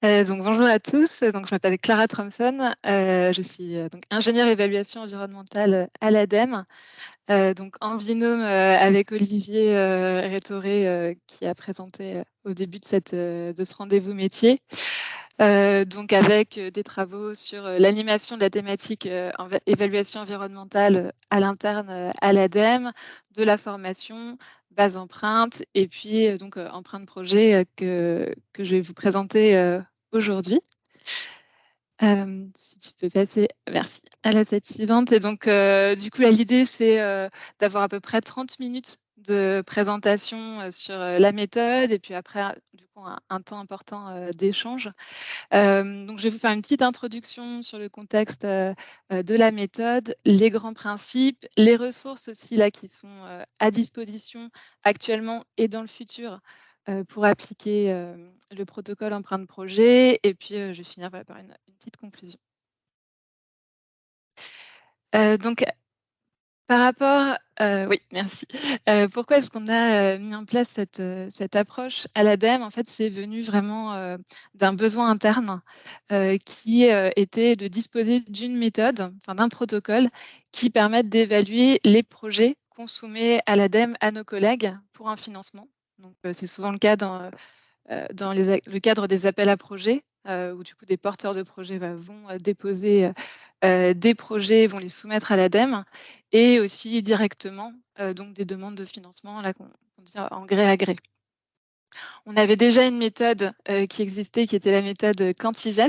Donc bonjour à tous. Donc je m'appelle Clara Thompson. Je suis donc ingénieure évaluation environnementale à l'ADEME. Donc en binôme avec Olivier Rétoré qui a présenté au début de ce rendez-vous métier. Donc avec des travaux sur l'animation de la thématique évaluation environnementale à l'interne à l'ADEME, de la formation, base empreinte et puis donc empreinte projet que je vais vous présenter aujourd'hui. Si tu peux passer, merci, à la slide suivante. Et donc, du coup, l'idée, c'est d'avoir à peu près 30 minutes de présentation sur la méthode et puis après, du coup, un temps important d'échange. Donc, je vais vous faire une petite introduction sur le contexte de la méthode, les grands principes, les ressources aussi là qui sont à disposition actuellement et dans le futur pour appliquer le protocole empreinte projet. Et puis, je vais finir par une petite conclusion. Donc, par rapport, oui, merci. Pourquoi est-ce qu'on a mis en place cette approche à l'ADEME? En fait, c'est venu vraiment d'un besoin interne qui était de disposer d'une méthode, enfin d'un protocole qui permette d'évaluer les projets qu'on soumet à l'ADEME à nos collègues pour un financement. Donc, c'est souvent le cas dans le cadre des appels à projets, où du coup des porteurs de projets vont déposer des projets, vont les soumettre à l'ADEME, et aussi directement donc des demandes de financement là, qu'on dit en gré à gré. On avait déjà une méthode qui existait, qui était la méthode Quantiges,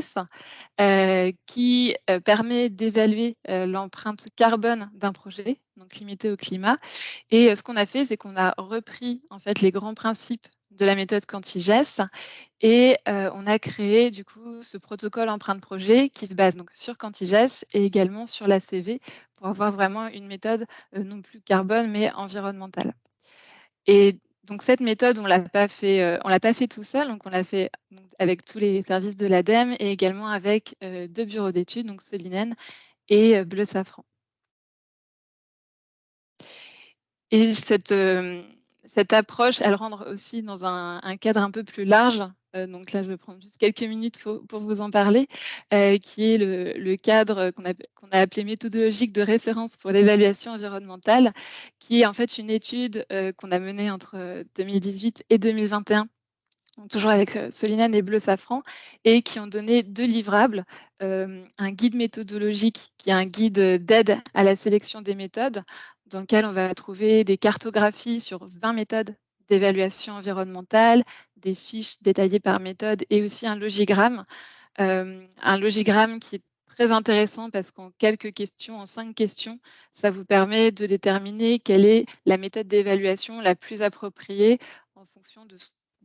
qui permet d'évaluer l'empreinte carbone d'un projet, donc limité au climat. Et ce qu'on a fait, c'est qu'on a repris en fait les grands principes de la méthode Quantiges et on a créé du coup ce protocole empreinte projet qui se base donc sur Quantiges et également sur l'ACV pour avoir vraiment une méthode non plus carbone mais environnementale. Et donc cette méthode, on l'a pas fait tout seul, donc on l'a fait donc, avec tous les services de l'ADEME et également avec 2 bureaux d'études, donc Solinen et Bleu Safran. Et cette approche, elle rentre aussi dans un cadre un peu plus large. Donc là, je vais prendre juste quelques minutes pour vous en parler, qui est le cadre qu'on a appelé méthodologique de référence pour l'évaluation environnementale, qui est en fait une étude qu'on a menée entre 2018 et 2021, donc toujours avec Solinen et Bleu Safran, et qui ont donné 2 livrables, un guide méthodologique qui est un guide d'aide à la sélection des méthodes, dans lequel on va trouver des cartographies sur 20 méthodes d'évaluation environnementale, des fiches détaillées par méthode et aussi un logigramme qui est très intéressant parce qu'en quelques questions, en 5 questions, ça vous permet de déterminer quelle est la méthode d'évaluation la plus appropriée en fonction de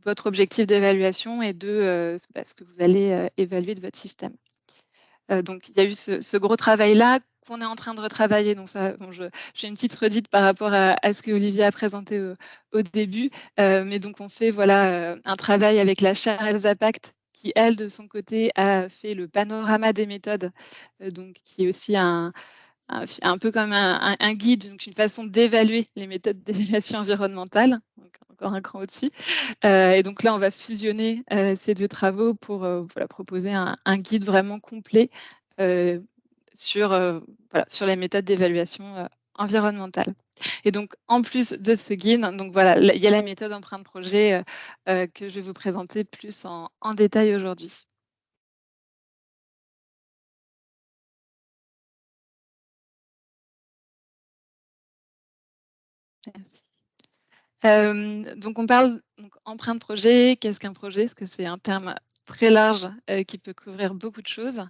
votre objectif d'évaluation et de ce que vous allez évaluer de votre système. Donc, il y a eu ce gros travail-là qu'on est en train de retravailler. Donc, ça, bon, j'ai une petite redite par rapport à ce que Olivier a présenté au début. Mais donc, on fait voilà, un travail avec la chaire Elsa Pact qui, elle, de son côté, a fait le panorama des méthodes, donc qui est aussi un peu comme un guide, donc une façon d'évaluer les méthodes d'évaluation environnementale, donc encore un cran au-dessus. Et donc là, on va fusionner ces 2 travaux pour voilà, proposer un guide vraiment complet euh, sur, voilà, sur les méthodes d'évaluation environnementale. Et donc, en plus de ce guide, donc voilà, il y a la méthode empreinte projet que je vais vous présenter plus en détail aujourd'hui. Merci. Donc on parle donc empreinte projet. Qu'est-ce qu'un projet? Parce que c'est un terme très large qui peut couvrir beaucoup de choses.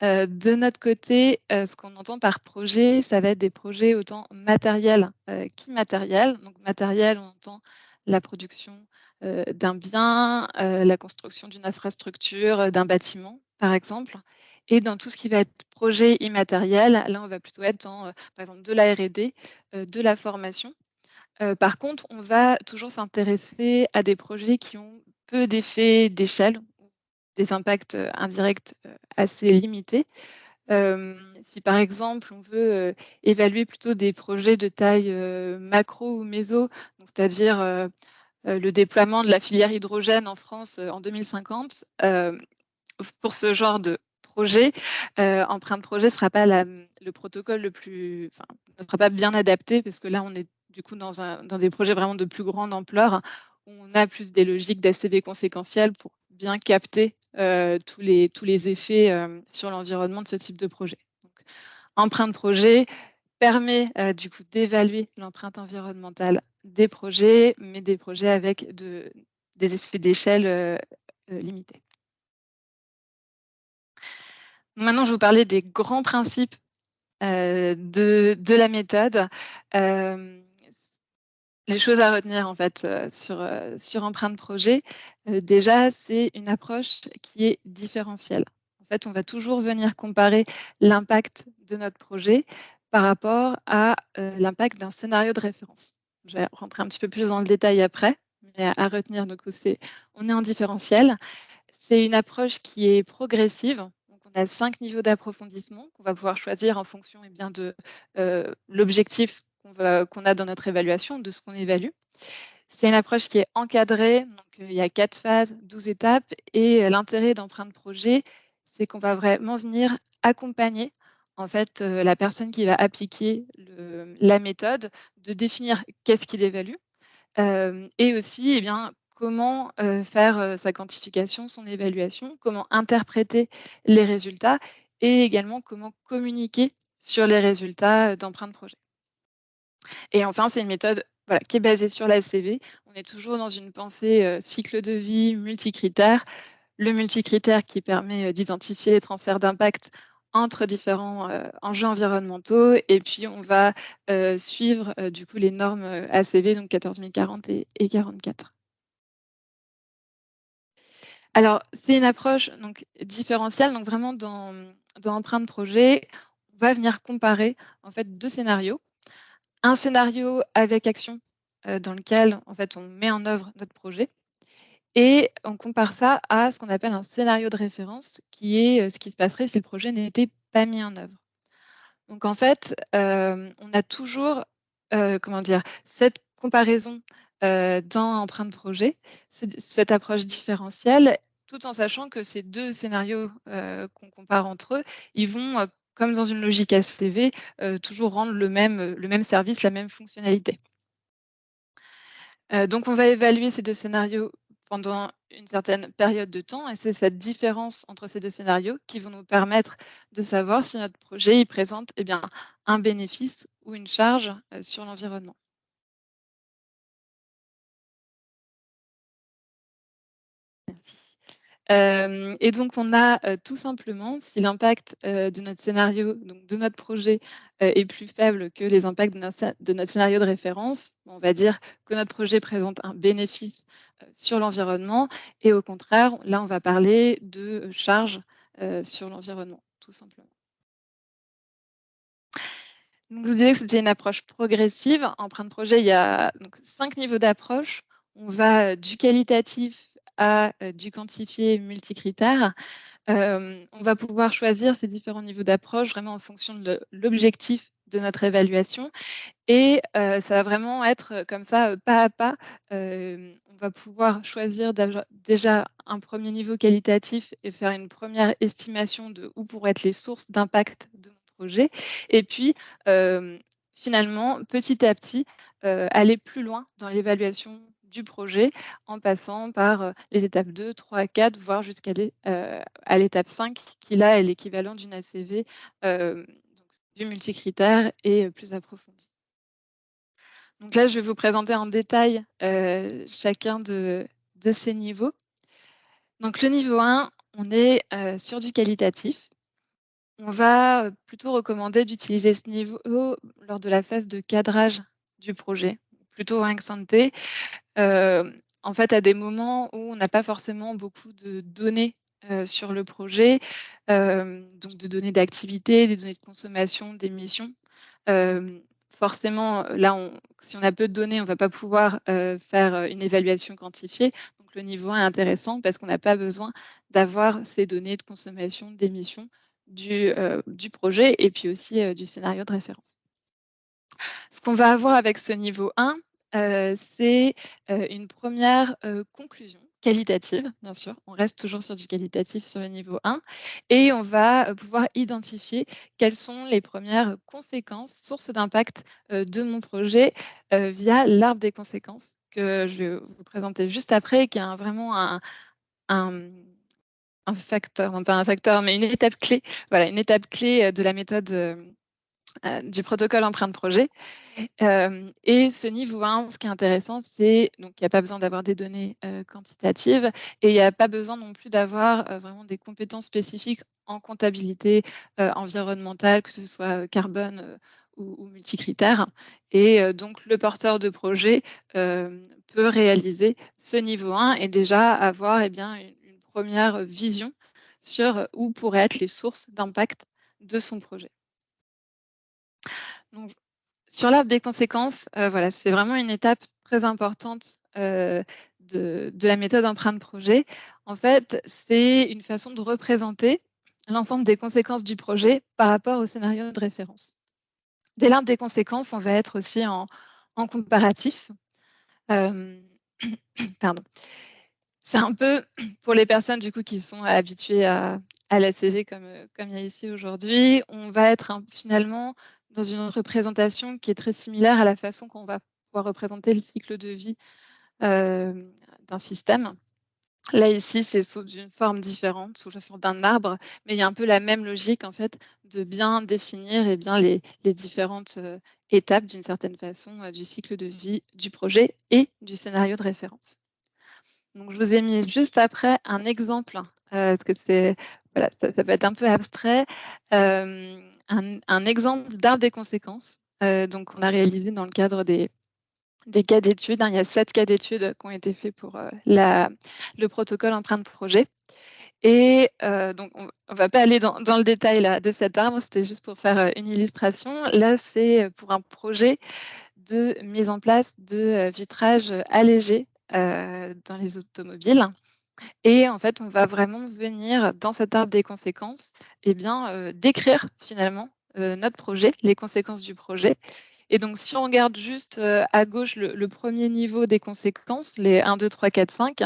De notre côté, ce qu'on entend par projet, ça va être des projets autant matériels qu'immatériels. Donc matériel, on entend la production d'un bien, la construction d'une infrastructure, d'un bâtiment, par exemple. Et dans tout ce qui va être projet immatériel, là, on va plutôt être dans, par exemple, de la R&D, de la formation. Par contre, on va toujours s'intéresser à des projets qui ont peu d'effets d'échelle, des impacts indirects assez limités. Si par exemple on veut évaluer plutôt des projets de taille macro ou méso, c'est-à-dire le déploiement de la filière hydrogène en France en 2050, pour ce genre de projet, empreinte projet ne sera pas le protocole le plus enfin, ne sera pas bien adapté parce que là, on est du coup dans des projets vraiment de plus grande ampleur, où on a plus des logiques d'ACV conséquentielles pour bien capter, tous les effets, sur l'environnement de ce type de projet. Donc empreinte projet permet, du coup d'évaluer l'empreinte environnementale des projets, mais des projets avec des effets d'échelle, limités. Maintenant, je vais vous parler des grands principes, de la méthode. Hem, les choses à retenir en fait, sur empreinte projet, déjà, c'est une approche qui est différentielle. En fait, on va toujours venir comparer l'impact de notre projet par rapport à, l'impact d'un scénario de référence. Je vais rentrer un petit peu plus dans le détail après, mais à retenir donc on est en différentiel. C'est une approche qui est progressive. Donc, on a 5 niveaux d'approfondissement qu'on va pouvoir choisir en fonction eh bien, de l'objectif qu'on a dans notre évaluation, de ce qu'on évalue. C'est une approche qui est encadrée, donc il y a 4 phases, 12 étapes et l'intérêt d'empreinte projet, c'est qu'on va vraiment venir accompagner en fait, la personne qui va appliquer la méthode, de définir qu'est-ce qu'il évalue, et aussi, eh bien, comment, faire, sa quantification, son évaluation, comment interpréter les résultats et également comment communiquer sur les résultats, d'empreinte projet. Et enfin, c'est une méthode, voilà, qui est basée sur l'ACV. On est toujours dans une pensée, cycle de vie, multicritères. Le multicritère qui permet, d'identifier les transferts d'impact entre différents, enjeux environnementaux et puis on va, suivre, du coup les normes, ACV, donc 14040 et 44. Alors, c'est une approche donc différentielle, donc vraiment dans empreinte projet, on va venir comparer en fait 2 scénarios. Un scénario avec action, dans lequel en fait on met en œuvre notre projet et on compare ça à ce qu'on appelle un scénario de référence qui est, ce qui se passerait si le projet n'était pas mis en œuvre. Donc en fait, on a toujours, comment dire? Cette comparaison, dans empreinte projet, cette approche différentielle, tout en sachant que ces 2 scénarios, qu'on compare entre eux, ils vont, comme dans une logique ACV, toujours rendre le même service, la même fonctionnalité. Donc on va évaluer ces 2 scénarios pendant une certaine période de temps et c'est cette différence entre ces 2 scénarios qui vont nous permettre de savoir si notre projet, il présente, eh bien, un bénéfice ou une charge, sur l'environnement. Merci. Et donc on a, tout simplement si l'impact, de notre scénario, donc de notre projet, est plus faible que les impacts de notre scénario de référence, on va dire que notre projet présente un bénéfice, sur l'environnement et au contraire, là on va parler de, charges, sur l'environnement, tout simplement. Donc je vous disais que c'était une approche progressive. Empreinte projet, il y a donc 5 niveaux d'approche. On va, du qualitatif à, du quantifié multicritère. On va pouvoir choisir ces différents niveaux d'approche vraiment en fonction de l'objectif de notre évaluation et ça va vraiment être, comme ça, pas à pas. On va pouvoir choisir déjà un premier niveau qualitatif et faire une première estimation de où pourraient être les sources d'impact de mon projet et puis, hem, finalement, petit à petit, aller plus loin dans l'évaluation du projet en passant par, les étapes 2, 3, 4, voire jusqu'à à l'étape 5 qui là est l'équivalent d'une ACV, donc du multicritère et plus approfondie. Donc là, je vais vous présenter en détail, chacun de ces niveaux. Donc le niveau 1, on est, sur du qualitatif. On va, plutôt recommander d'utiliser ce niveau lors de la phase de cadrage du projet, plutôt ex ante. En fait, à des moments où on n'a pas forcément beaucoup de données, sur le projet, donc de données d'activité, des données de consommation, d'émissions. Forcément, là, si on a peu de données, on ne va pas pouvoir, faire, une évaluation quantifiée. Donc le niveau 1 est intéressant parce qu'on n'a pas besoin d'avoir ces données de consommation, d'émissions du projet et puis aussi, du scénario de référence. Ce qu'on va avoir avec ce niveau 1, c'est, une première, conclusion qualitative, bien sûr. On reste toujours sur du qualitatif sur le niveau 1 et on va, pouvoir identifier quelles sont les premières conséquences, sources d'impact, de mon projet, via l'arbre des conséquences que je vais vous présenter juste après, qui est vraiment un, un facteur, non pas un facteur, mais une étape clé, voilà, une étape clé, de la méthode, du protocole empreinte projet. Et ce niveau 1, ce qui est intéressant, c'est donc il n'y a pas besoin d'avoir des données, quantitatives et il n'y a pas besoin non plus d'avoir, vraiment des compétences spécifiques en comptabilité, environnementale, que ce soit, carbone, ou multicritères et donc le porteur de projet, peut réaliser ce niveau 1 et déjà avoir, eh bien, une 1re vision sur, où pourraient être les sources d'impact de son projet. Donc sur l'arbre des conséquences, voilà, c'est vraiment une étape très importante, de la méthode empreinte projet. En fait, c'est une façon de représenter l'ensemble des conséquences du projet par rapport au scénario de référence. Dès l'arbre des conséquences, on va être aussi en comparatif. Hem, pardon. C'est un peu pour les personnes du coup qui sont habituées à l'ACV comme il y a ici aujourd'hui, on va être finalement dans une représentation qui est très similaire à la façon qu'on va pouvoir représenter le cycle de vie, hem, d'un système. Là ici, c'est sous une forme différente, sous la forme d'un arbre, mais il y a un peu la même logique en fait de bien définir et bien les différentes, étapes d'une certaine façon, du cycle de vie du projet et du scénario de référence. Donc je vous ai mis juste après un exemple, parce que c'est voilà, ça peut être un peu abstrait, un exemple d'un des conséquences, donc on a réalisé dans le cadre des cas d'études, hein. Il y a 7 cas d'études qui ont été faits pour, le protocole empreinte projet et donc on va pas aller dans le détail là de cet arbre, c'était juste pour faire, une illustration. Là, c'est, pour un projet de mise en place de, vitrage, allégé, dans les automobiles. Et en fait, on va vraiment venir dans cet arbre des conséquences, eh bien, décrire finalement, notre projet, les conséquences du projet. Et donc si on regarde juste, à gauche le 1er niveau des conséquences, les 1, 2, 3, 4, 5,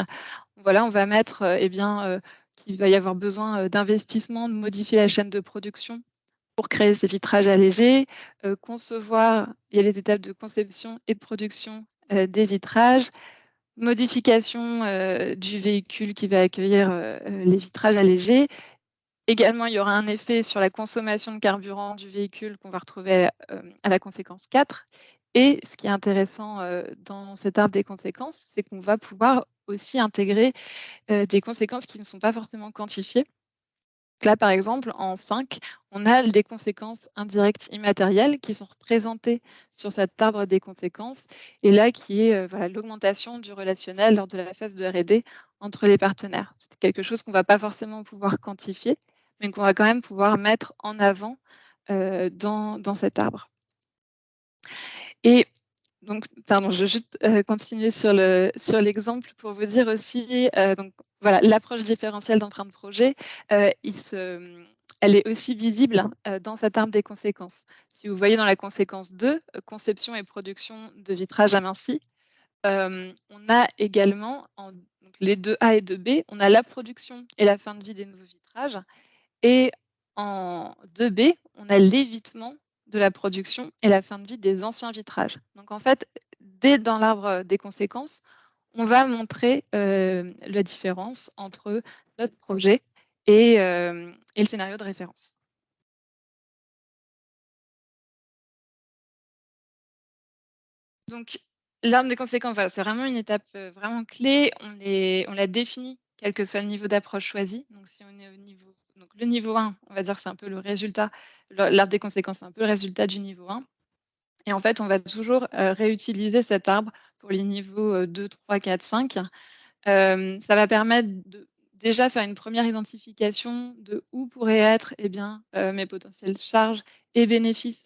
voilà, on va mettre, eh bien, qu'il va y avoir besoin, d'investissement, de modifier la chaîne de production pour créer ces vitrages allégés, concevoir il y a les étapes de conception et de production, des vitrages, modification, du véhicule qui va accueillir, les vitrages allégés. Également, il y aura un effet sur la consommation de carburant du véhicule qu'on va retrouver, à la conséquence 4 et ce qui est intéressant, dans cet arbre des conséquences, c'est qu'on va pouvoir aussi intégrer, des conséquences qui ne sont pas forcément quantifiées. Là, par exemple, en 5, on a des conséquences indirectes immatérielles qui sont représentées sur cet arbre des conséquences et là qui est, voilà, l'augmentation du relationnel lors de la phase de R&D entre les partenaires. C'est quelque chose qu'on va pas forcément pouvoir quantifier, mais qu'on va quand même pouvoir mettre en avant, dans cet arbre. Et donc, pardon, je vais juste, continuer sur l'exemple pour vous dire aussi, donc voilà, l'approche différentielle d'empreinte projet, elle est aussi visible, dans cet arbre des conséquences. Si vous voyez dans la conséquence 2, conception et production de vitrage aminci, on a également donc les 2A et 2B, on a la production et la fin de vie des nouveaux vitrages et en 2B, on a l'évitement de la production et la fin de vie des anciens vitrages. Donc en fait, dès dans l'arbre, des conséquences, on va montrer, la différence entre notre projet et le scénario de référence. Donc l'arbre des conséquences, voilà, c'est vraiment une étape, vraiment clé. On la définit, quel que soit le niveau d'approche choisi. Donc si on est au niveau donc le niveau 1, on va dire que c'est un peu le résultat, l'arbre des conséquences, c'est un peu le résultat du niveau 1 et en fait, on va toujours, réutiliser cet arbre pour les niveaux, 2, 3, 4, 5. Ça va permettre de déjà faire une première identification de où pourraient être, eh bien, mes potentielles charges et bénéfices,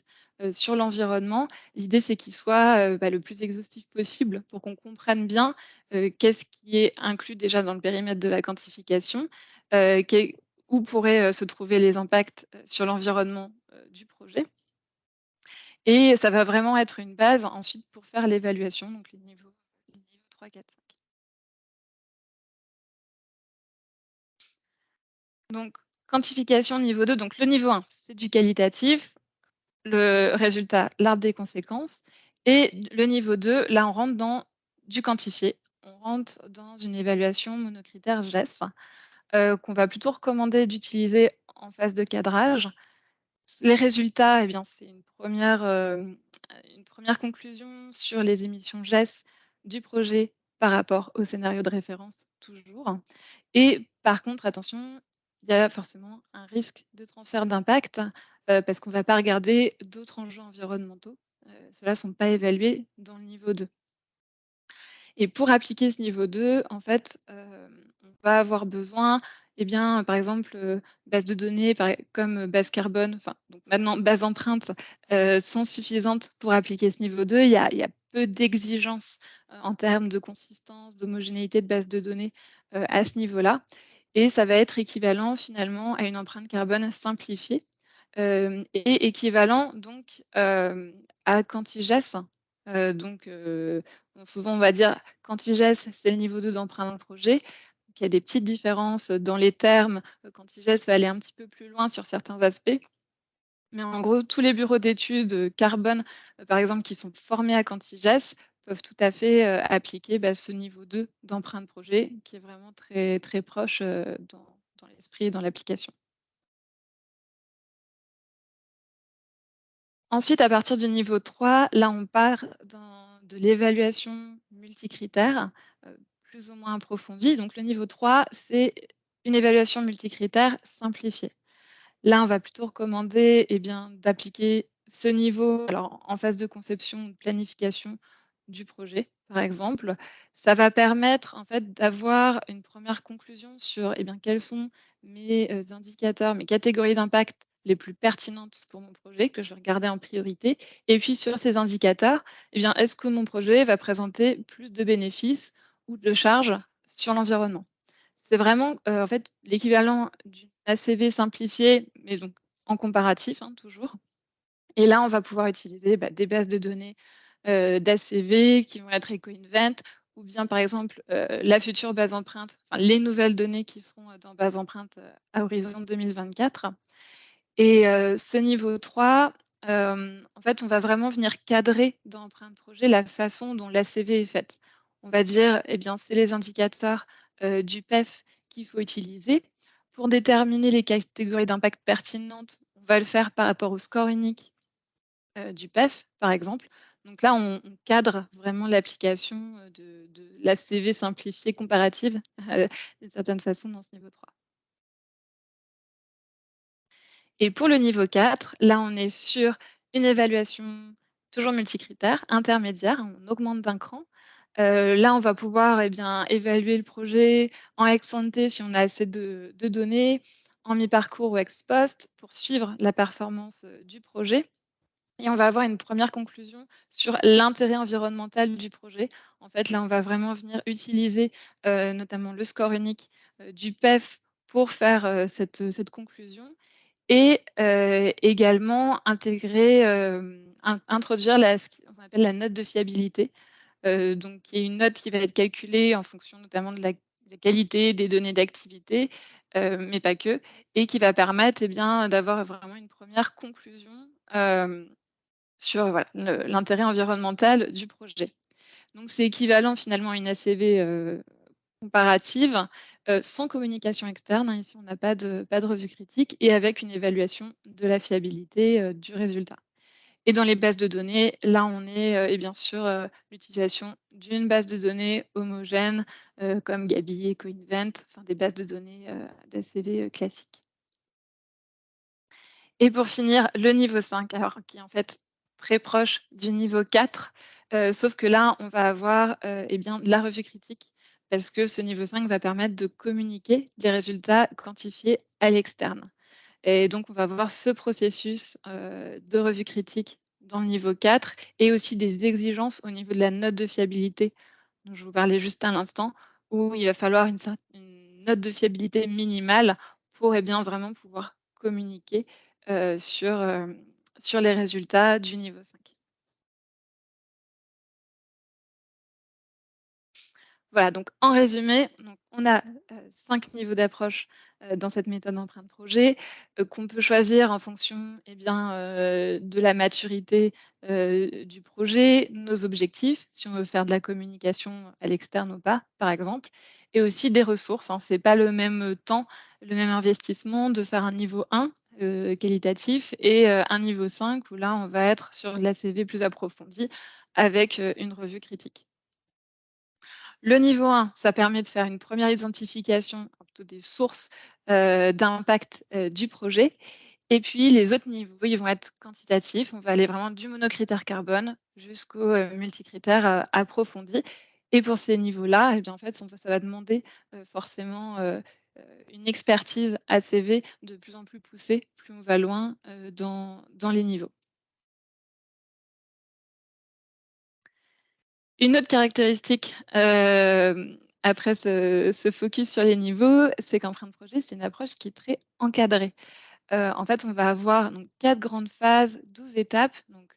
sur l'environnement. L'idée, c'est qu'il soit, bah, le plus exhaustif possible pour qu'on comprenne bien, qu'est-ce qui est inclus déjà dans le périmètre de la quantification, qu'est où pourraient, se trouver les impacts, sur l'environnement, du projet et ça va vraiment être une base ensuite pour faire l'évaluation, donc les niveaux 3, 4, 5. Donc quantification niveau 2, donc le niveau 1, c'est du qualitatif, le résultat, l'arbre des conséquences et le niveau 2, là, on rentre dans du quantifié. On rentre dans une évaluation monocritère GES, qu'on va plutôt recommander d'utiliser en phase de cadrage. Les résultats, eh bien, c'est une 1re conclusion sur les émissions GES du projet par rapport au scénario de référence toujours et par contre, attention, il y a forcément un risque de transfert d'impact, parce qu'on ne va pas regarder d'autres enjeux environnementaux. Ceux-là ne sont pas évalués dans le niveau 2. Et pour appliquer ce niveau 2, en fait, on va avoir besoin, eh bien, par exemple, base de données comme base carbone, enfin, donc maintenant base empreinte, sont suffisantes pour appliquer ce niveau 2. Il y a peu d'exigences, en termes de consistance, d'homogénéité de base de données, à ce niveau-là et ça va être équivalent finalement à une empreinte carbone simplifiée, et équivalent donc, à Quantiges, donc bon, souvent, on va dire qu'Antiges, c'est le niveau 2 d'emprunt d'un projet. Donc, il y a des petites différences dans les termes. Quantiges va aller un petit peu plus loin sur certains aspects. Mais en gros, tous les bureaux d'études carbone, par exemple, qui sont formés à Quantiges, peuvent tout à fait appliquer ce niveau 2 d'emprunt de projet, qui est vraiment très, très proche dans l'esprit et dans l'application. Ensuite, à partir du niveau 3, là, on part dans de l'évaluation multicritère, plus ou moins approfondie. Donc le niveau 3, c'est une évaluation multicritère simplifiée. Là, on va plutôt recommander, eh bien, d'appliquer ce niveau alors en phase de conception ou de planification du projet, par exemple. Ça va permettre, en fait, d'avoir une première conclusion sur, eh bien, quels sont mes, indicateurs, mes catégories d'impact les plus pertinentes pour mon projet, que je vais regarder en priorité. Et puis sur ces indicateurs, eh bien, est-ce que mon projet va présenter plus de bénéfices ou de charges sur l'environnement? C'est vraiment, en fait, l'équivalent d'une ACV simplifiée, mais donc en comparatif, hein, toujours. Et là, on va pouvoir utiliser, des bases de données, d'ACV qui vont être EcoInvent ou bien, par exemple, la future base empreinte, enfin les nouvelles données qui seront, dans base empreinte, à horizon 2024. Et ce niveau 3, en fait, on va vraiment venir cadrer dans Empreinte Projet la façon dont l'ACV est faite. On va dire, eh bien, c'est les indicateurs, du PEF qu'il faut utiliser. Pour déterminer les catégories d'impact pertinentes, on va le faire par rapport au score unique, du PEF, par exemple. Donc là, on cadre vraiment l'application, de l'ACV simplifiée comparative, d'une certaine façon dans ce niveau 3. Et pour le niveau 4, là, on est sur une évaluation toujours multicritère, intermédiaire, on augmente d'un cran. Là, on va pouvoir, eh bien, évaluer le projet en ex ante si on a assez de données, en mi-parcours ou ex post pour suivre la performance, du projet et on va avoir une première conclusion sur l'intérêt environnemental du projet. En fait, là, on va vraiment venir utiliser, notamment le score unique, du PEF pour faire, cette conclusion et également intégrer, introduire ce qu'on appelle la note de fiabilité, donc qui est une note qui va être calculée en fonction notamment de la qualité des données d'activité, mais pas que et qui va permettre, eh bien, d'avoir vraiment une première conclusion, sur voilà, l'intérêt environnemental du projet. Donc c'est équivalent finalement à une ACV, comparative, sans communication externe, hein. Ici, on n'a pas de revue critique et avec une évaluation de la fiabilité, du résultat. Et dans les bases de données, là, on est, et bien sûr, l'utilisation d'une base de données homogène, comme Gabi, EcoInvent, enfin des bases de données, d'ACV, classiques. Et pour finir, le niveau 5, alors qui est en fait très proche du niveau 4, sauf que là, on va avoir, eh bien, de la revue critique parce que ce niveau 5 va permettre de communiquer les résultats quantifiés à l'externe. Et donc, on va voir ce processus, de revue critique dans le niveau 4 et aussi des exigences au niveau de la note de fiabilité dont je vous parlais juste à l'instant, où il va falloir une note de fiabilité minimale pour, eh bien, vraiment pouvoir communiquer, sur les résultats du niveau 5. Voilà, donc en résumé, donc on a, 5 niveaux d'approche, dans cette méthode d'emprunt de projet, qu'on peut choisir en fonction, eh bien, de la maturité, du projet, nos objectifs, si on veut faire de la communication à l'externe ou pas, par exemple, et aussi des ressources, hein. C'est pas le même, temps, le même investissement de faire un niveau 1, qualitatif et un niveau 5 où là, on va être sur de la l'ACV plus approfondie avec, une revue critique. Le niveau 1, ça permet de faire une première identification plutôt des sources, d'impact, du projet et puis les autres niveaux, ils vont être quantitatifs. On va aller vraiment du monocritère carbone jusqu'au, multicritère, approfondi et pour ces niveaux-là et bien, en fait, ça va demander, forcément, une expertise ACV de plus en plus poussée, plus on va loin, dans les niveaux. Une autre caractéristique, après ce focus sur les niveaux, c'est qu'en fin de projet, c'est une approche qui est très encadrée. En fait, on va avoir donc 4 grandes phases, 12 étapes, donc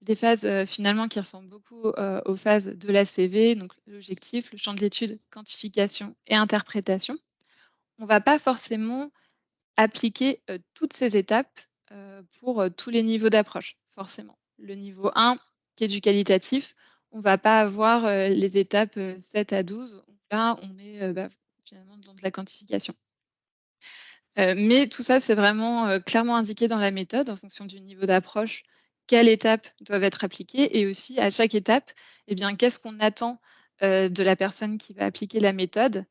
des phases, finalement qui ressemblent beaucoup, aux phases de l'ACV, donc l'objectif, le champ de l'étude, quantification et interprétation. On va pas forcément appliquer, toutes ces étapes, pour, tous les niveaux d'approche, forcément. Le niveau 1, qui est du qualitatif, on va pas avoir, les étapes, 7 à 12. Donc là, on est, finalement dans de la quantification. Mais tout ça, c'est vraiment, clairement indiqué dans la méthode en fonction du niveau d'approche, quelles étapes doivent être appliquées et aussi à chaque étape, eh bien, qu'est-ce qu'on attend, de la personne qui va appliquer la méthode,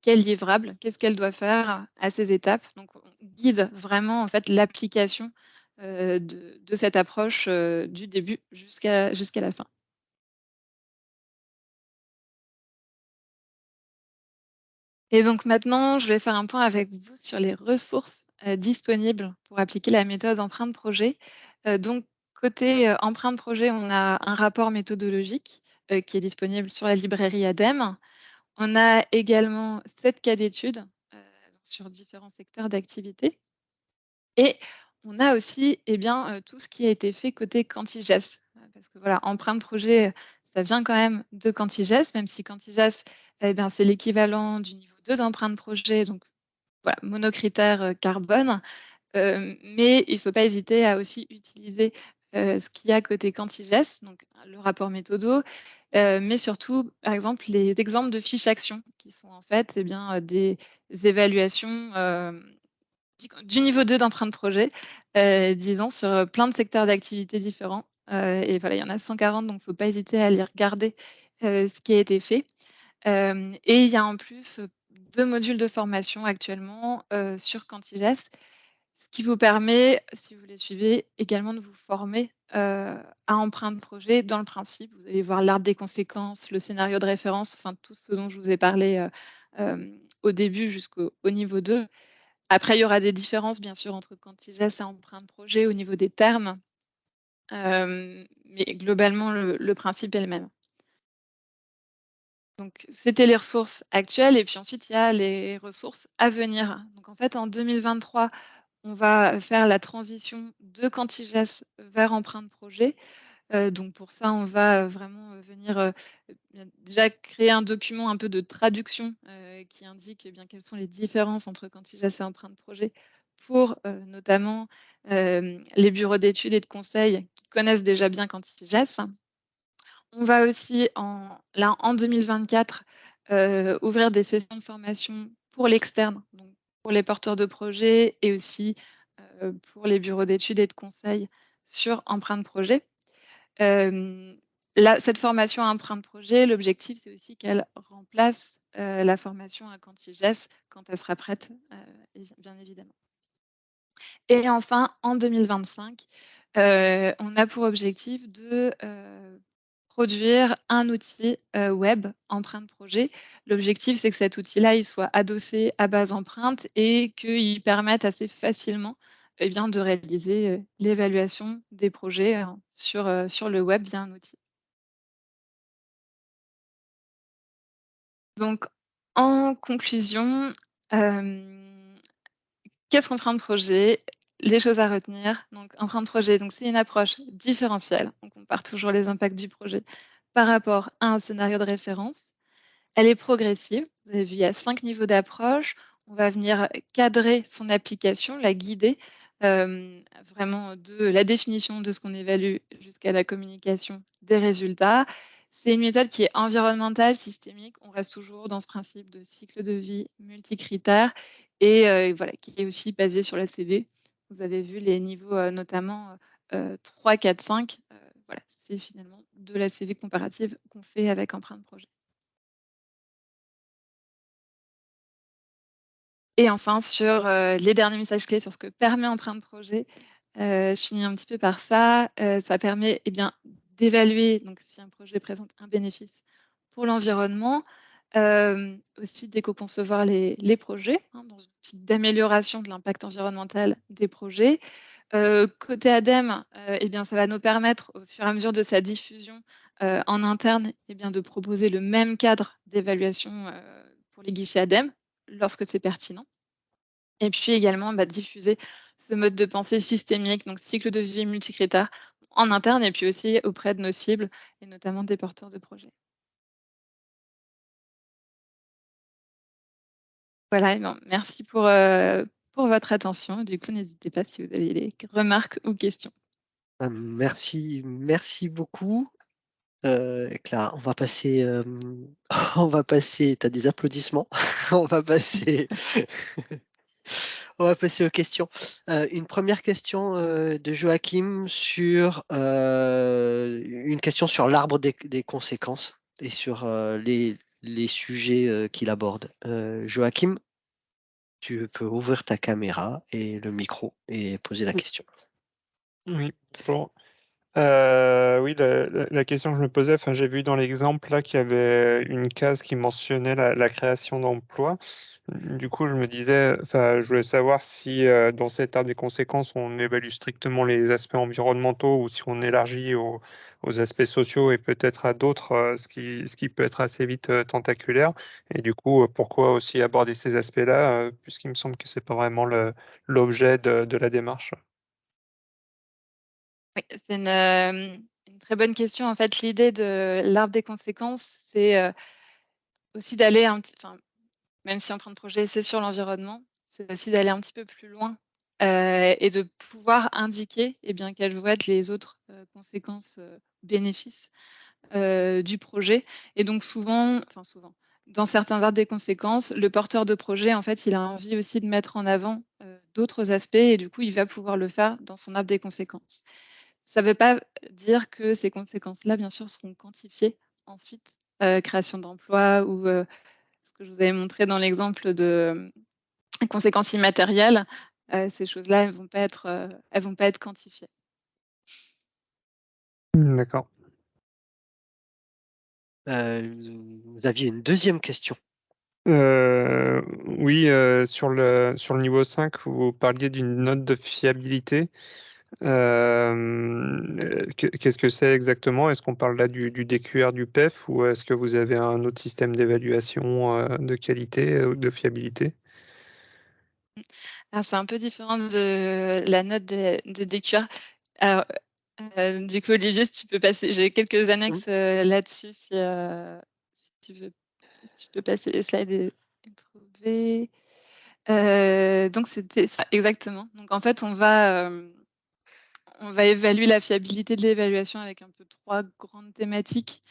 quel livrable, qu'est-ce qu'elle doit faire à ces étapes. Donc on guide vraiment en fait l'application, de cette approche, du début jusqu'à la fin. Et donc maintenant, je vais faire un point avec vous sur les ressources, disponibles pour appliquer la méthode empreinte projet. Donc côté, empreinte projet, on a un rapport méthodologique, qui est disponible sur la librairie ADEME. On a également 7 cas d'études, sur différents secteurs d'activité et on a aussi, eh bien, tout ce qui a été fait côté Cantiges. Parce que voilà, empreinte projet, ça vient quand même de Cantiges, même si Cantiges, eh bien, c'est l'équivalent du niveau 2 d'empreinte projet, donc voilà, monocritère, carbone. Mais il ne faut pas hésiter à aussi utiliser, ce qu'il y a côté Cantiges, donc le rapport méthodo, mais surtout, par exemple, les exemples de fiches actions qui sont en fait, eh bien, des évaluations, du niveau 2 d'empreinte projet, disons sur, plein de secteurs d'activité différents, et voilà, il y en a 140 donc il ne faut pas hésiter à aller regarder, ce qui a été fait. Et il y a en plus, 2 modules de formation actuellement, sur Cantiges, ce qui vous permet, si vous les suivez, également de vous former, à empreinte projet dans le principe. Vous allez voir l'arbre des conséquences, le scénario de référence, enfin tout ce dont je vous ai parlé, au début jusqu'au au niveau 2. Après, il y aura des différences bien sûr entre Cantiges et empreinte projet au niveau des termes, mais globalement le principe est le même. Donc c'était les ressources actuelles et puis ensuite il y a les ressources à venir. Donc en fait en 2023, on va faire la transition de Cantiges vers empreinte projet. Donc pour ça, on va, vraiment, venir, bien déjà créer un document un peu de traduction, qui indique, eh bien, quelles sont les différences entre Cantiges et empreinte projet pour, notamment, les bureaux d'études et de conseil qui connaissent déjà bien Cantiges. On va aussi en 2024, ouvrir des sessions de formation pour l'externe, donc pour les porteurs de projets et aussi, pour les bureaux d'études et de conseil sur empreinte projet. Hem, là, cette formation à empreinte projet, l'objectif, c'est aussi qu'elle remplace, la formation à Cantiges quand elle sera prête, bien évidemment. Et enfin, en 2025, on a pour objectif de, produire un outil, web empreinte projet. L'objectif, c'est que cet outil-là, il soit adossé à base empreinte et qu'il permette assez facilement, eh bien, de réaliser, l'évaluation des projets, sur le web via un outil. Donc en conclusion, hem qu'est-ce qu'empreinte projet? Les choses à retenir, donc empreinte projet, donc c'est une approche différentielle. On compare toujours les impacts du projet par rapport à un scénario de référence. Elle est progressive. Vous avez vu, il y a 5 niveaux d'approche. On va venir cadrer son application, la guider, vraiment de la définition de ce qu'on évalue jusqu'à la communication des résultats. C'est une méthode qui est environnementale, systémique. On reste toujours dans ce principe de cycle de vie multicritères et voilà, qui est aussi basé sur la CV. Vous avez vu les niveaux, notamment, 3, 4, 5. Voilà, c'est finalement de la CV comparative qu'on fait avec Empreinte Projet. Et enfin sur, les derniers messages clés sur ce que permet Empreinte Projet, je finis un petit peu par ça. Ça permet, eh bien, d'évaluer donc si un projet présente un bénéfice pour l'environnement, aussi d'éco-concevoir les projets, hein, dans une optique d'amélioration de l'impact environnemental des projets. Côté ADEME, eh bien, ça va nous permettre, au fur et à mesure de sa diffusion, en interne, eh bien, de proposer le même cadre d'évaluation, pour les guichets ADEME, lorsque c'est pertinent. Et puis également, bah, diffuser ce mode de pensée systémique, donc cycle de vie multicritères, en interne et puis aussi auprès de nos cibles et notamment des porteurs de projets. Voilà, et ben, merci pour votre attention. Du coup, n'hésitez pas si vous avez des remarques ou questions. Merci beaucoup. Clara, on va passer, on va passer, t'as des applaudissements. On va passer, on va passer aux questions. Une première question de Joachim sur une question sur l'arbre des conséquences et sur les sujets qu'il aborde. Joachim, tu peux ouvrir ta caméra et le micro et poser la question. Oui, bonjour. Oui, la question que je me posais, enfin, j'ai vu dans l'exemple là qu'il y avait une case qui mentionnait la création d'emplois. Du coup, je me disais, enfin, je voulais savoir si dans cet arbre des conséquences, on évalue strictement les aspects environnementaux ou si on élargit aux aspects sociaux et peut-être à d'autres, ce qui peut être assez vite tentaculaire. Et du coup, pourquoi aussi aborder ces aspects-là, puisqu'il me semble que c'est pas vraiment l'objet de la démarche. Oui, c'est une très bonne question. En fait, l'idée de l'arbre des conséquences, c'est, aussi d'aller un petit enfin, même si Empreinte Projet, c'est sur l'environnement, c'est aussi d'aller un petit peu plus loin, et de pouvoir indiquer, eh bien, quelles vont être les autres, conséquences, bénéfices, du projet et donc souvent, dans certains arbres des conséquences, le porteur de projet, en fait, il a envie aussi de mettre en avant, d'autres aspects et du coup, il va pouvoir le faire dans son arbre des conséquences. Ça ne veut pas dire que ces conséquences-là, bien sûr, seront quantifiées ensuite, création d'emplois ou, ce que je vous avais montré dans l'exemple de, conséquences immatérielles, ces choses-là, elles vont pas être quantifiées. D'accord. Vous aviez une deuxième question. Oui, sur le niveau 5, vous parliez d'une note de fiabilité. Qu'est-ce que c'est exactement? Est-ce qu'on parle là du DQR du PEF ou est-ce que vous avez un autre système d'évaluation de qualité ou de fiabilité? Alors c'est un peu différent de la note de DQR. Alors, du coup, Olivier, si tu peux passer j'ai quelques Mm. annexes, là-dessus si tu veux si tu peux passer les slides et trouver. Donc c'était ça, exactement. Donc en fait, on va évaluer la fiabilité de l'évaluation avec un peu 3 grandes thématiques.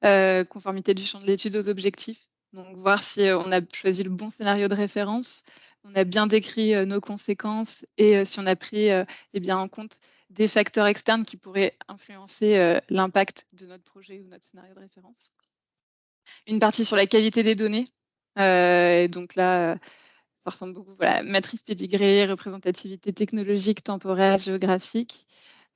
Conformité du champ de l'étude aux objectifs. Donc voir si, on a choisi le bon scénario de référence, on a bien décrit, nos conséquences et si on a pris, eh bien, en compte des facteurs externes qui pourraient influencer, l'impact de notre projet ou notre scénario de référence. Une partie sur la qualité des données, et donc là, ça ressemble beaucoup, voilà, matrice pédigrée, représentativité technologique, temporelle, géographique.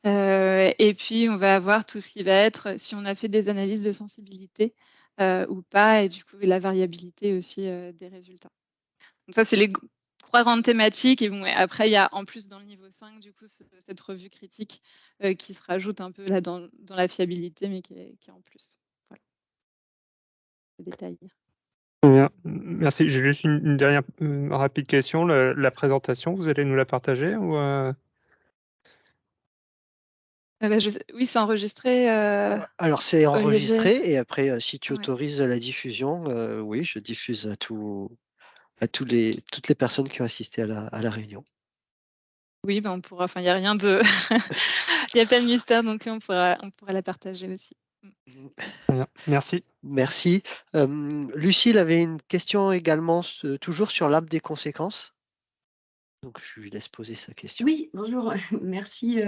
Et puis on va avoir tout ce qui va être si on a fait des analyses de sensibilité, ou pas et du coup la variabilité aussi, des résultats. Donc ça, c'est les 3 grandes thématiques et bon et après il y a en plus dans le niveau 5 du coup cette revue critique, qui se rajoute un peu là dans la fiabilité mais qui est en plus. Voilà, le détail. Très bien, merci. J'ai juste une dernière rapide question. La présentation, vous allez nous la partager ou Oui, c'est enregistré, Alors, c'est Olivier. enregistré et après, si tu Ouais. autorises la diffusion, oui, je diffuse à toutes les personnes qui ont assisté à la réunion. Oui, on pourra. Enfin, il n'y a rien de, il n'y a pas de mystère, donc on pourra la partager aussi. Très bien. Merci. Merci. Lucille avait une question également, toujours sur l'arbre des conséquences. Donc, je lui laisse poser sa question. Oui, bonjour. Merci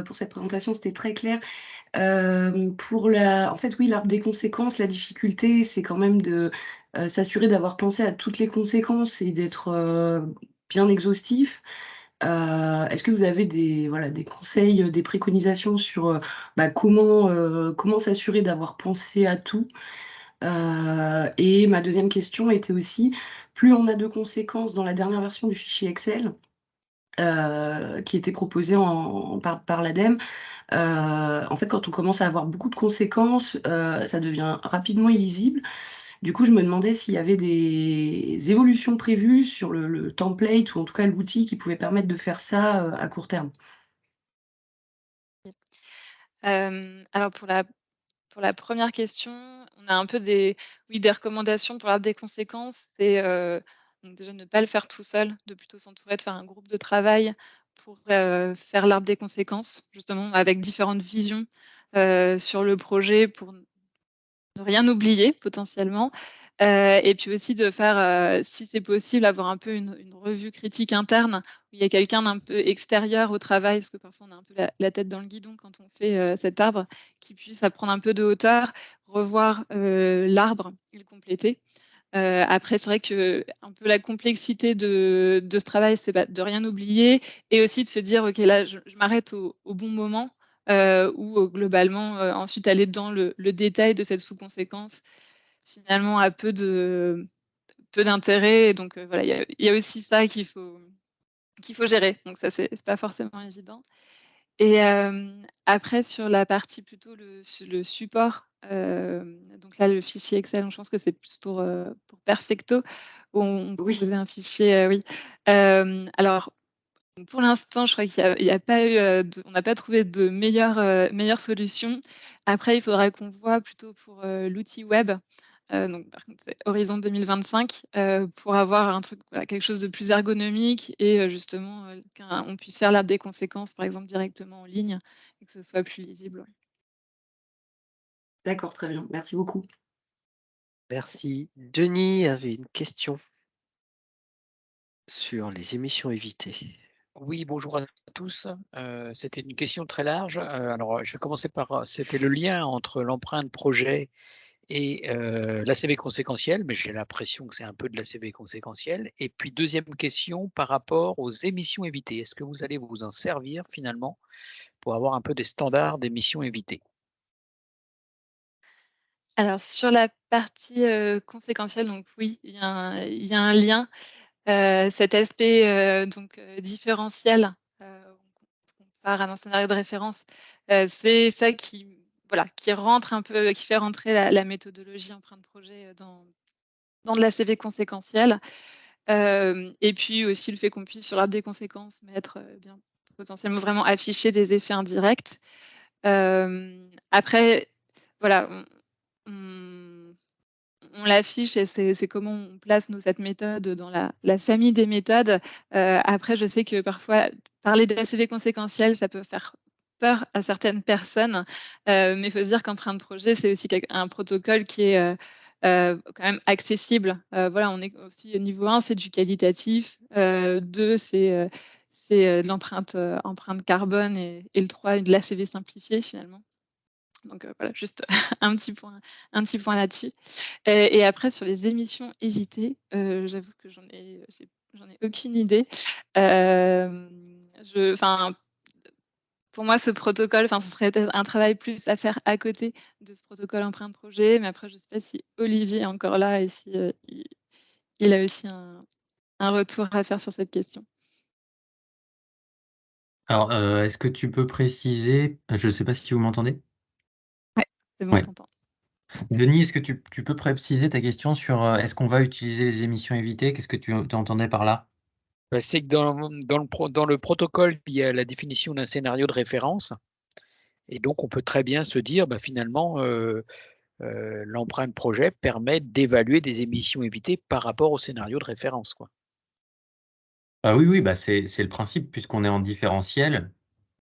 pour cette présentation, c'était très clair. En fait, oui, l'arbre des conséquences, la difficulté, c'est quand même de s'assurer d'avoir pensé à toutes les conséquences et d'être bien exhaustif. Est-ce que vous avez des conseils, des préconisations sur comment s'assurer d'avoir pensé à tout? Et ma deuxième question était aussi, plus on a de conséquences dans la dernière version du fichier Excel, qui était proposé par l'ADEME, en fait, quand on commence à avoir beaucoup de conséquences, ça devient rapidement illisible. Du coup, je me demandais s'il y avait des évolutions prévues sur le template ou en tout cas l'outil qui pouvait permettre de faire ça à court terme. Alors pour la première question, on a un peu des recommandations pour l'arbre des conséquences. C'est, donc déjà ne pas le faire tout seul, de plutôt s'entourer, de faire un groupe de travail pour, faire l'arbre des conséquences, justement avec différentes visions, sur le projet pour ne rien oublier potentiellement, et puis aussi de faire, si c'est possible, avoir un peu une revue critique interne où il y a quelqu'un d'un peu extérieur au travail, parce que parfois on a un peu la tête dans le guidon quand on fait, cet arbre, qui puisse à prendre un peu de hauteur, revoir, l'arbre et le compléter. Après, c'est vrai que un peu la complexité de ce travail, c'est de rien oublier et aussi de se dire: «OK, là, je m'arrête au bon moment», ou globalement, ensuite aller dans le détail de cette sous-conséquence, finalement a peu d'intérêt et donc voilà, il y a aussi ça qu'il faut gérer. Donc ça, c'est pas forcément évident. Et après sur la partie plutôt le support, donc là, le fichier Excel, donc je pense que c'est plus pour Perfecto, où on Oui, proposait un fichier, oui. Alors pour l'instant, je crois qu'il y a pas eu, on n'a pas trouvé de meilleure solution. Après, il faudra qu'on voit plutôt pour, l'outil web, donc par contre, c'est horizon 2025, pour avoir un truc, voilà, quelque chose de plus ergonomique et justement, on puisse faire l'arbre des conséquences, par exemple, directement en ligne et que ce soit plus lisible, ouais. d'accord, très bien. Merci beaucoup. Merci. Denis avait une question sur les émissions évitées. Oui, bonjour à tous. C'était une question très large. Alors, je vais commencer par, c'était le lien entre l'empreinte projet et l'ACV conséquentiel, mais j'ai l'impression que c'est un peu de l'ACV conséquentiel. Et puis deuxième question par rapport aux émissions évitées. Est-ce que vous allez vous en servir finalement pour avoir un peu des standards d'émissions évitées? Alors sur la partie, conséquentielle, donc oui, il y a un lien. Cet aspect, donc différentiel, on part à un scénario de référence, c'est ça qui, voilà, qui fait rentrer la méthodologie empreinte projet, dans de la CV conséquentielle. Et puis aussi le fait qu'on puisse sur l'arbre des conséquences mettre, bien potentiellement vraiment afficher des effets indirects. Après, voilà, on on l'affiche et c'est comment on place nous cette méthode dans la famille des méthodes. Après, je sais que parfois parler d'ACV conséquentiel, ça peut faire peur à certaines personnes, mais il faut se dire qu'empreinte projet, c'est aussi un protocole qui est, quand même accessible. Voilà, on est aussi niveau 1, c'est du qualitatif, 2, c'est de l'empreinte, empreinte carbone et le 3, de l'ACV simplifié finalement. Donc voilà, juste un petit point là-dessus. Et après sur les émissions évitées, j'avoue que j'en ai aucune idée. Enfin, pour moi, ce protocole, enfin, ce serait peut-être un travail plus à faire à côté de ce protocole empreinte projet, mais après je ne sais pas si Olivier est encore là et si, il a aussi un retour à faire sur cette question. Alors, est-ce que tu peux préciser, je ne sais pas si vous m'entendez? Ouais, c'est bon, on Ouais. t'entend. Denis, est-ce que tu peux préciser ta question sur, est-ce qu'on va utiliser les émissions évitées? Qu'est-ce que tu entendais par là? C'est que dans le protocole, il y a la définition d'un scénario de référence. Et donc, on peut très bien se dire, finalement, l'empreinte projet permet d'évaluer des émissions évitées par rapport au scénario de référence, quoi. Oui, c'est le principe, puisqu'on est en différentiel.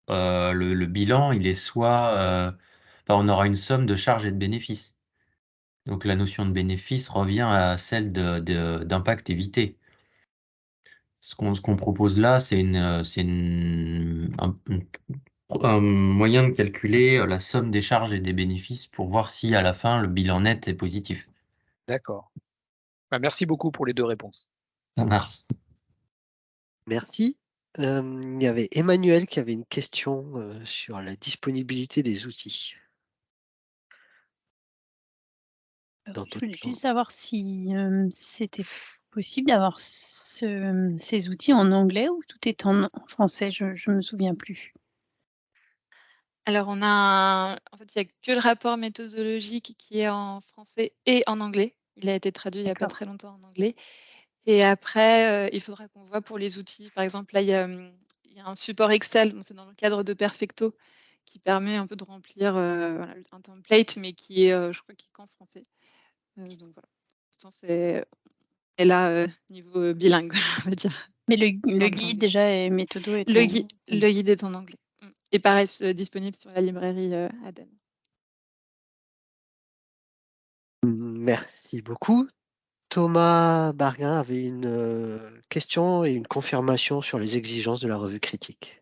Le bilan, il est on aura une somme de charges et de bénéfices. Donc la notion de bénéfice revient à celle d'impact évité. Ce qu'on propose là, c'est un moyen de calculer la somme des charges et des bénéfices pour voir si à la fin le bilan net est positif. D'accord. Merci beaucoup pour les 2 réponses. Ça marche. Merci. Il y avait Emmanuel qui avait une question sur la disponibilité des outils. Dans Je d'autres voulais langues. juste savoir si c'était possible d'avoir ces outils en anglais ou tout est en français, je ne me souviens plus. Alors on a en fait, il n'y a que le rapport méthodologique qui est en français et en anglais. Il a été traduit il n'y a pas D'accord. très longtemps en anglais. Et après, il faudra qu'on voit pour les outils. Par exemple, là, il y a un support Excel, donc c'est dans le cadre de Perfecto, qui permet un peu de remplir voilà, un template, mais qui est, je crois, qui est qu'en français. Donc voilà, pour l'instant, c'est là niveau bilingue, on va dire. Mais le Enfin, guide déjà et méthodo est le en... guide est en anglais. Et pareil, disponible sur la librairie ADEME. Merci beaucoup. Thomas Barguin avait une question et une confirmation sur les exigences de la revue critique.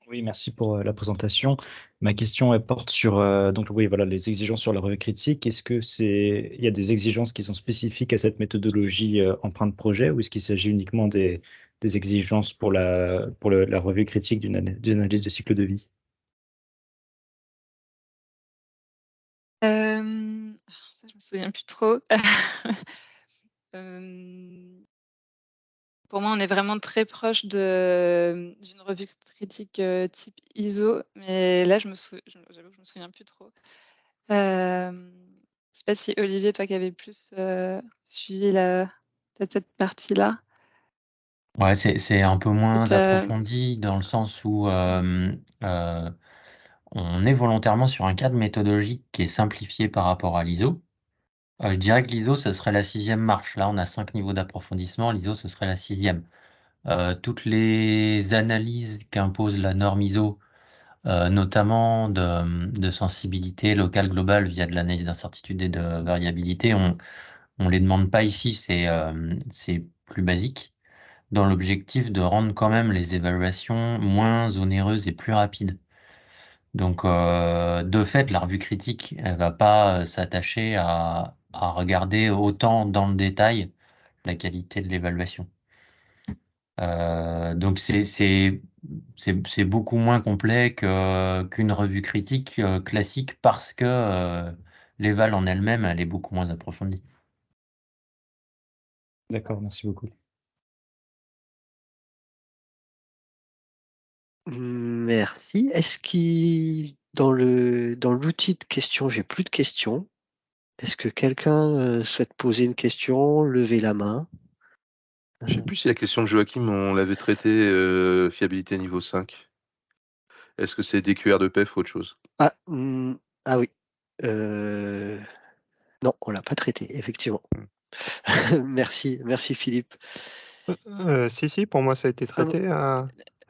Oui, merci pour la présentation. Ma question, elle porte sur donc oui, voilà, les exigences sur la revue critique. Est-ce que il y a des exigences qui sont spécifiques à cette méthodologie empreinte projet, ou est-ce qu'il s'agit uniquement des exigences pour la revue critique d'une analyse de cycle de vie? Ça, je me souviens plus trop. Pour moi, on est vraiment très proche d'une revue critique type ISO, mais là, j'avoue que je me souviens plus trop. Je sais pas si Olivier, toi qui avais plus suivi cette partie-là. Ouais, c'est un peu moins Peut-être, approfondi dans le sens où on est volontairement sur un cadre méthodologique qui est simplifié par rapport à l'ISO. Je dirais que l'ISO, ce serait la 6e marche. Là, on a 5 niveaux d'approfondissement. L'ISO, ce serait la 6e. Toutes les analyses qu'impose la norme ISO, notamment de sensibilité locale globale via de l'analyse d'incertitude et de variabilité, on les demande pas ici. C'est plus basique, dans l'objectif de rendre quand même les évaluations moins onéreuses et plus rapides. Donc, de fait, la revue critique, elle va pas s'attacher à regarder autant dans le détail la qualité de l'évaluation. Donc, c'est beaucoup moins complet qu'une revue critique classique, parce que l'éval en elle-même, elle est beaucoup moins approfondie. D'accord, merci beaucoup. Merci. Est-ce qu'il dans l'outil de questions, j'ai plus de questions. Est-ce que quelqu'un souhaite poser une question, lever la main? Je ne sais plus si la question de Joachim, on l'avait traitée, fiabilité niveau 5. Est-ce que c'est DQR de PEF ou autre chose? Ah oui. Non, on l'a pas traité, effectivement. Merci Philippe. Si, pour moi, ça a été traité.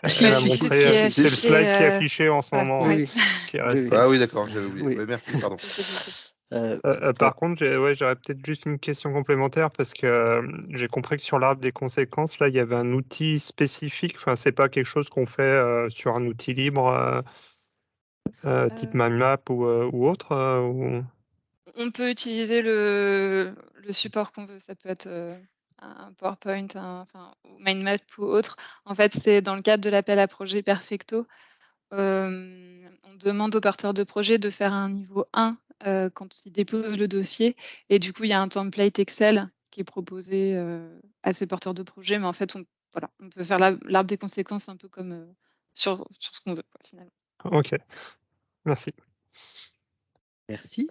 Si, Elle a si, c'est ce montré, qui est c'est le affiché, slide qui est affiché en ce voilà, moment, oui. qui est Oui, resté. oui. Ah oui, d'accord, j'avais oublié. Oui. Ouais, merci, pardon. Par contre, j'aurais peut-être juste une question complémentaire, parce que j'ai compris que sur l'arbre des conséquences, là, il y avait un outil spécifique. Enfin, c'est pas quelque chose qu'on fait sur un outil libre type MindMap ou autre. On peut utiliser le support qu'on veut. Ça peut être un PowerPoint, ou MindMap ou autre. En fait, c'est dans le cadre de l'appel à projet Perfecto. On demande aux porteurs de projet de faire un niveau 1 quand ils déposent le dossier. Et du coup, il y a un template Excel qui est proposé à ces porteurs de projet. Mais en fait, on peut faire l'arbre des conséquences un peu comme sur ce qu'on veut, finalement. Ok, merci. Merci.